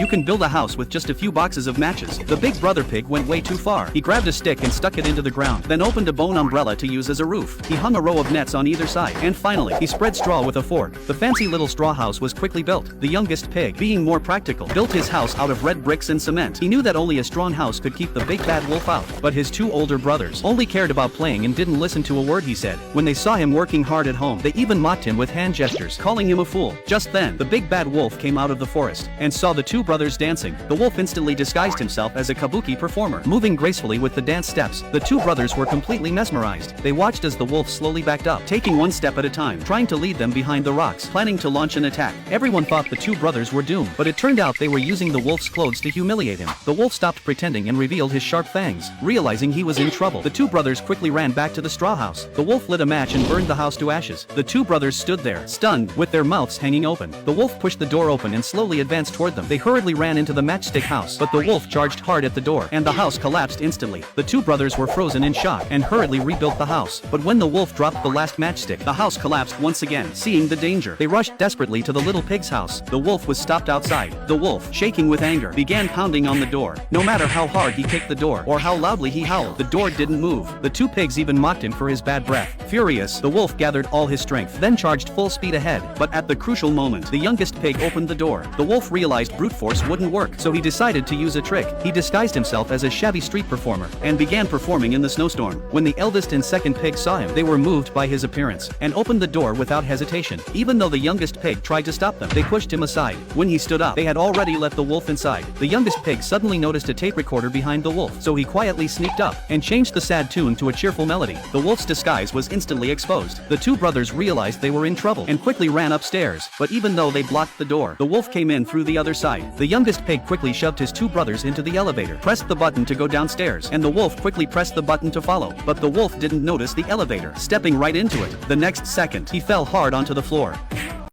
You can build a house with just a few boxes of matches. The big brother pig went way too far. He grabbed a stick and stuck it into the ground, then opened a bone umbrella to use as a roof. He hung a row of nets on either side, and finally, he spread straw with a fork. The fancy little straw house was quickly built. The youngest pig, being more practical, built his house out of red bricks and cement. He knew that only a strong house could keep the big bad wolf out, but his two older brothers only cared about playing and didn't listen to a word he said. When they saw him working hard at home, they even mocked him with hand gestures, calling him a fool. Just then, the big bad wolf came out of the forest and saw the two brothers dancing. The wolf instantly disguised himself as a kabuki performer, moving gracefully with the dance steps. The two brothers were completely mesmerized. They watched as the wolf slowly backed up, taking one step at a time, trying to lead them behind the rocks, planning to launch an attack. Everyone thought the two brothers were doomed, but it turned out they were using the wolf's clothes to humiliate him. The wolf stopped pretending and revealed his sharp fangs. Realizing he was in trouble, the two brothers quickly ran back to the straw house. The wolf lit a match and burned the house to ashes. The two brothers stood there, stunned, with their mouths hanging open. The wolf pushed the door open and slowly advanced toward them. They hurriedly ran into the matchstick house, but the wolf charged hard at the door, and the house collapsed instantly. The two brothers were frozen in shock and hurriedly rebuilt the house. But when the wolf dropped the last matchstick, the house collapsed once again. Seeing the danger, they rushed desperately to the little pig's house. The wolf was stopped outside. The wolf, shaking with anger, began pounding on the door. No matter how hard he kicked the door or how loudly he howled, the door didn't move. The two pigs even mocked him for his bad breath. Furious, the wolf gathered all his strength, then charged full speed ahead. But at the crucial moment, the youngest pig opened the door. The wolf realized brute force wouldn't work, so he decided to use a trick. He disguised himself as a shabby street performer and began performing in the snowstorm. When the eldest and second pig saw him, they were moved by his appearance and opened the door without hesitation. Even though the youngest pig tried to stop them, they pushed him aside. When he stood up, they had already let the wolf inside. The youngest pig suddenly noticed a tape recorder behind the wolf, so he quietly sneaked up and changed the sad tune to a cheerful melody. The wolf's disguise was instantly exposed. The two brothers realized they were in trouble and quickly ran upstairs, but even though they blocked the door, the wolf came in through the other side. The youngest pig quickly shoved his two brothers into the elevator, pressed the button to go downstairs, and the wolf quickly pressed the button to follow, but the wolf didn't notice the elevator, stepping right into it. The next second, he fell hard onto the floor.